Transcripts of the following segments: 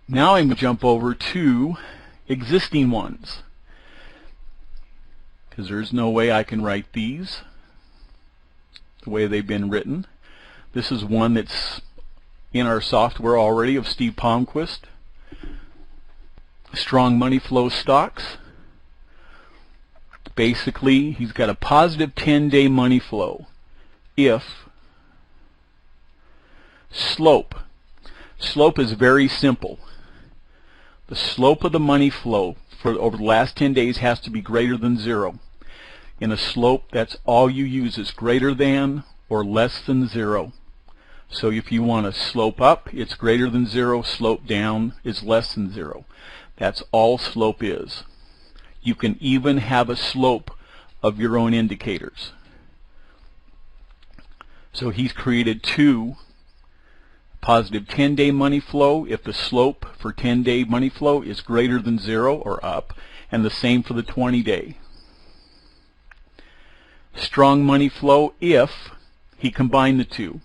Now I'm going to jump over to existing ones, because there's no way I can write these the way they've been written. This is one that's in our software already of Steve Palmquist. Strong money flow stocks. Basically, he's got a positive 10-day money flow if slope is very simple. The slope of the money flow for over the last 10 days has to be greater than 0. In a slope, that's all you use is greater than or less than 0. So if you want to slope up, it's greater than 0. Slope down is less than 0. That's all slope is. You can even have a slope of your own indicators. So he's created two: positive 10-day money flow if the slope for 10-day money flow is greater than 0 or up, and the same for the 20-day. Strong money flow if he combined the two.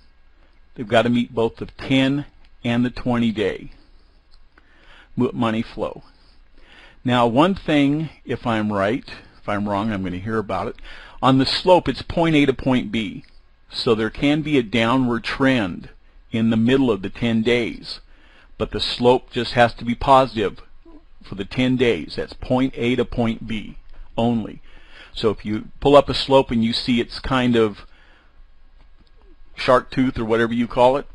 They've got to meet both the 10 and the 20-day money flow. Now, one thing, if I'm right, if I'm wrong, I'm going to hear about it. On the slope, it's point A to point B. So there can be a downward trend in the middle of the 10 days. But the slope just has to be positive for the 10 days. That's point A to point B only. So if you pull up a slope and you see it's kind of shark tooth or whatever you call it,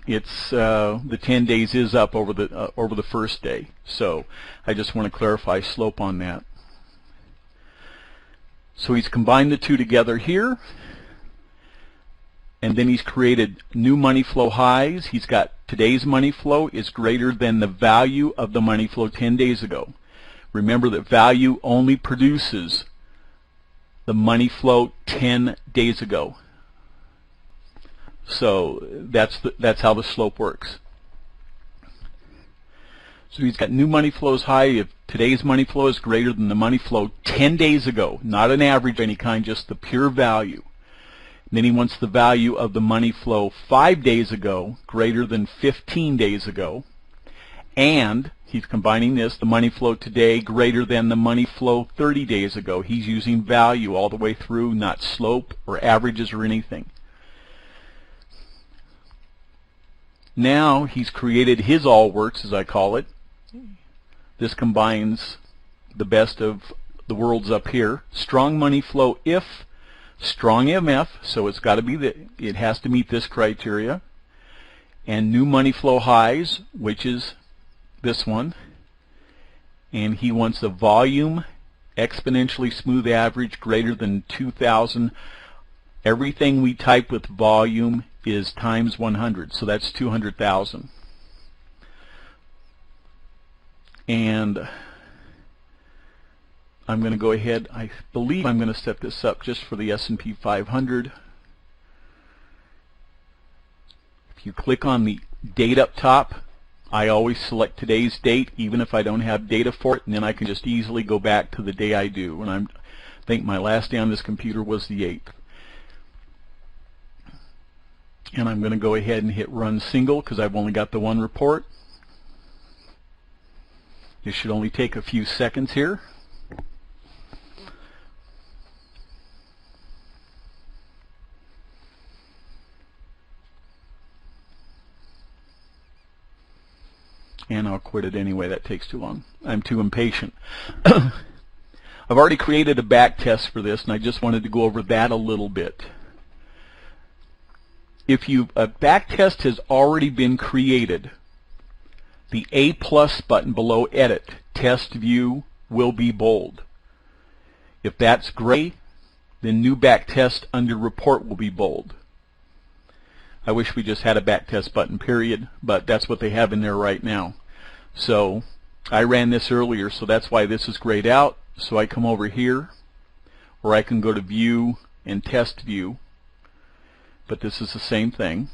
it's the 10 days is up over the first day. So I just want to clarify slope on that. So he's combined the two together here, and then he's created new money flow highs. He's got today's money flow is greater than the value of the money flow 10 days ago. Remember that value only produces the money flow 10 days ago. So that's how the slope works. So he's got new money flows high if today's money flow is greater than the money flow 10 days ago, not an average of any kind, just the pure value. And then he wants the value of the money flow 5 days ago greater than 15 days ago. And he's combining this, the money flow today greater than the money flow 30 days ago. He's using value all the way through, not slope or averages or anything. Now he's created his all works, as I call it. This combines the best of the worlds up here. Strong money flow if strong MF, so it's got to be it has to meet this criteria. And new money flow highs, which is this one. And he wants a volume exponentially smooth average greater than 2,000. Everything we type with volume is times 100, so that's 200,000. And I'm going to go ahead, I believe I'm going to set this up just for the S&P 500. If you click on the date up top, I always select today's date, even if I don't have data for it, and then I can just easily go back to the day I do. And I think my last day on this computer was the 8th. And I'm going to go ahead and hit run single because I've only got the one report. This should only take a few seconds here. And I'll quit it anyway, that takes too long. I'm too impatient. I've already created a back test for this, and I just wanted to go over that a little bit. If a back test has already been created, the A+ button below Edit, Test View, will be bold. If that's gray, then New Back Test under Report will be bold. I wish we just had a back test button, period, but that's what they have in there right now. So I ran this earlier, so that's why this is grayed out. So I come over here, or I can go to View and Test View, but this is the same thing.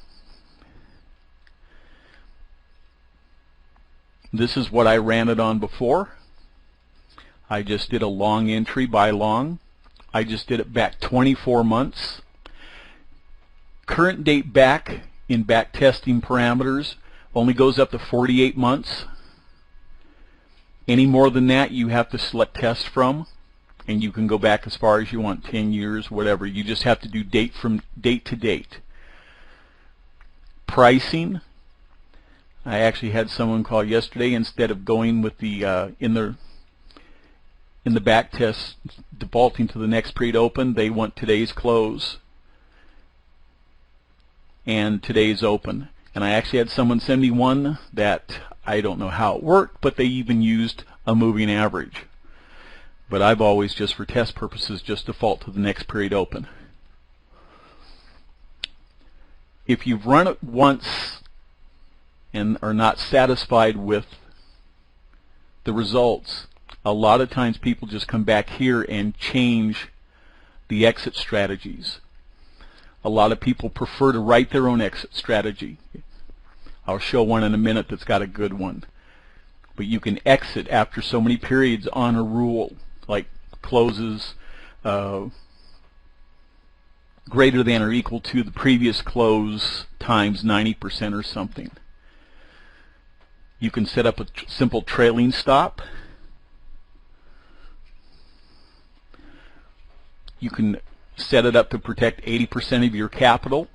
This is what I ran it on before. I just did a long entry by long. I just did it back 24 months. Current date back in back testing parameters only goes up to 48 months. Any more than that, you have to select test from, and you can go back as far as you want, 10 years, whatever. You just have to do date to date. Pricing. I actually had someone call yesterday. Instead of going with the in the back test defaulting to the next period open, they want today's close and today's open. And I actually had someone send me one that I don't know how it worked, but they even used a moving average. But I've always, just for test purposes, just default to the next period open. If you've run it once and are not satisfied with the results, a lot of times people just come back here and change the exit strategies. A lot of people prefer to write their own exit strategy. I'll show one in a minute that's got a good one. But you can exit after so many periods on a rule, like closes greater than or equal to the previous close times 90% or something. You can set up a simple trailing stop. You can set it up to protect 80% of your capital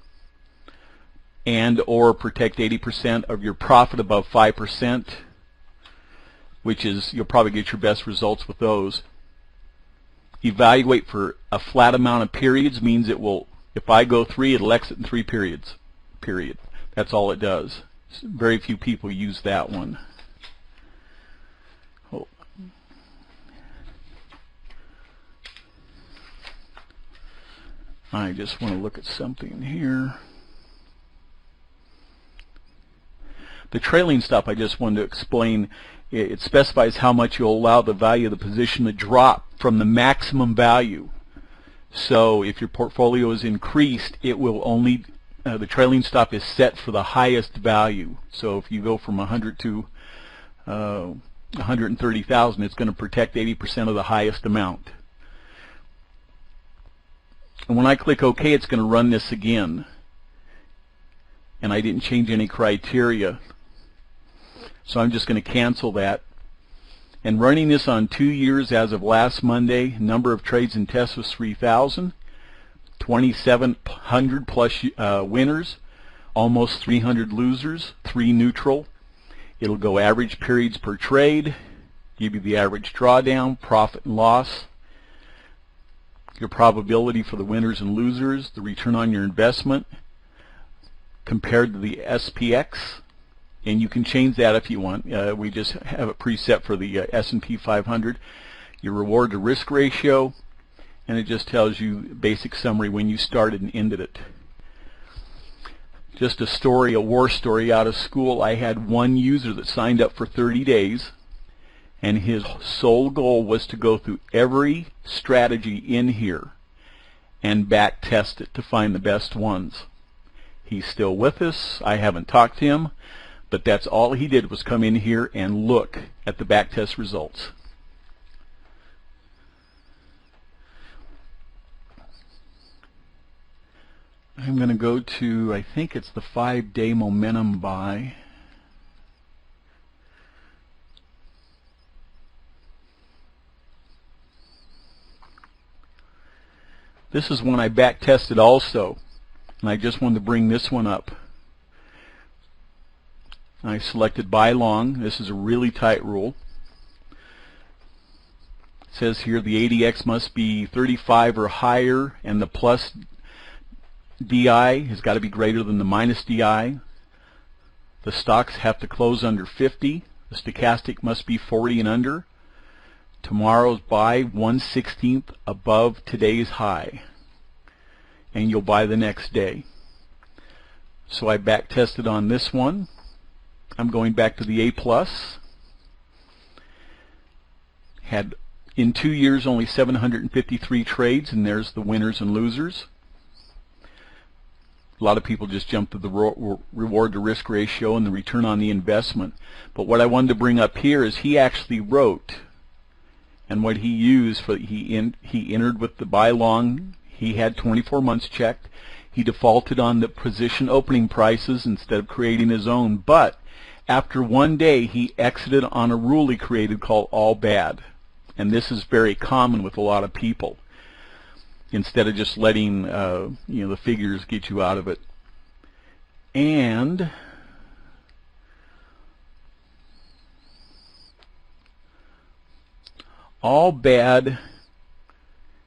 and or protect 80% of your profit above 5%, which is, you'll probably get your best results with those. Evaluate for a flat amount of periods means it will, if I go 3, it'll exit in 3 periods, period. That's all it does. Very few people use that one. Oh. I just want to look at something here. The trailing stop, I just wanted to explain. It specifies how much you'll allow the value of the position to drop from the maximum value. So if your portfolio is increased, it will only, the trailing stop is set for the highest value. So if you go from 100 to 130,000, it's going to protect 80% of the highest amount. And when I click OK, it's going to run this again. And I didn't change any criteria. So I'm just going to cancel that. And running this on 2 years as of last Monday, number of trades and tests was 3,000, 2,700 plus winners, almost 300 losers, 3 neutral. It'll go average periods per trade, give you the average drawdown, profit and loss, your probability for the winners and losers, the return on your investment compared to the SPX. And you can change that if you want. We just have it preset for the S&P 500. Your reward to risk ratio, and it just tells you basic summary when you started and ended it. Just a story, a war story out of school. I had one user that signed up for 30 days, and his sole goal was to go through every strategy in here and back test it to find the best ones. He's still with us. I haven't talked to him. But that's all he did, was come in here and look at the backtest results. I'm going to go to, I think it's the 5-day momentum buy. This is one I backtested also, and I just wanted to bring this one up. I selected buy long. This is a really tight rule. It says here the ADX must be 35 or higher, and the plus DI has got to be greater than the minus DI. The stocks have to close under 50. The stochastic must be 40 and under. Tomorrow's buy 1/16 above today's high, and you'll buy the next day. So I back tested on this one. I'm going back to the A+. Had in 2 years only 753 trades, and there's the winners and losers. A lot of people just jump to the reward to risk ratio and the return on the investment. But what I wanted to bring up here is he actually wrote, and what he used for he entered with the buy long. He had 24 months checked. He defaulted on the position opening prices instead of creating his own, but after 1 day, he exited on a rule he created called all bad. And this is very common with a lot of people. Instead of just letting the figures get you out of it. And all bad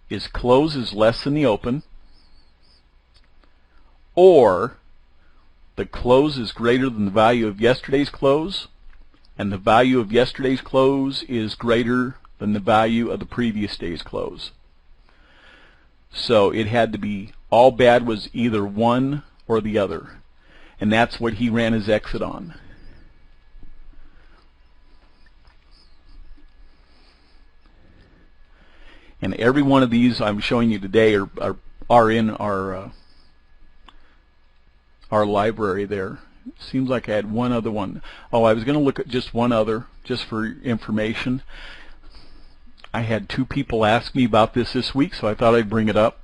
is close is less than the open, or the close is greater than the value of yesterday's close, and the value of yesterday's close is greater than the value of the previous day's close. So it had to be all bad was either one or the other, and that's what he ran his exit on. And every one of these I'm showing you today are in our library there. It seems like I had one other one. Oh, I was going to look at just one other, just for information. I had 2 people ask me about this week, so I thought I'd bring it up.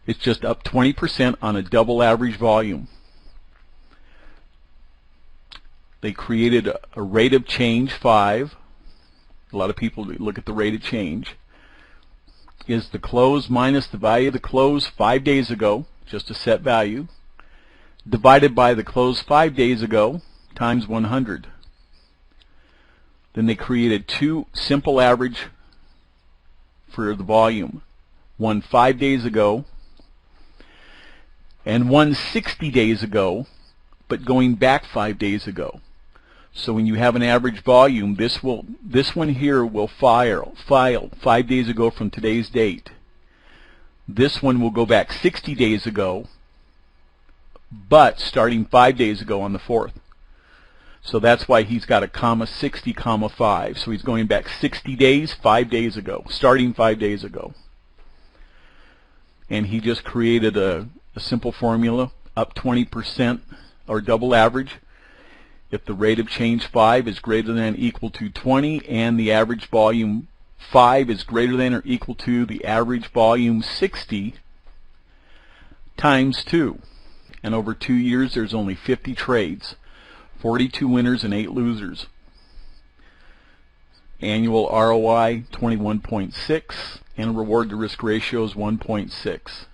It's just up 20% on a double average volume. They created a rate of change 5. A lot of people look at the rate of change. Is the close minus the value of the close 5 days ago, just a set value, divided by the close 5 days ago times 100. Then they created 2 simple average for the volume. One 5 days ago and one 60 days ago, but going back 5 days ago. So when you have an average volume, this one here will file 5 days ago from today's date. This one will go back 60 days ago, but starting 5 days ago on the 4th. So that's why he's got a comma 60, comma 5. So he's going back 60 days, 5 days ago, starting 5 days ago. And he just created a simple formula, up 20% or double average. If the rate of change 5 is greater than or equal to 20 and the average volume 5 is greater than or equal to the average volume 60 times 2. And over 2 years there's only 50 trades, 42 winners and 8 losers. Annual ROI 21.6 and reward to risk ratio is 1.6.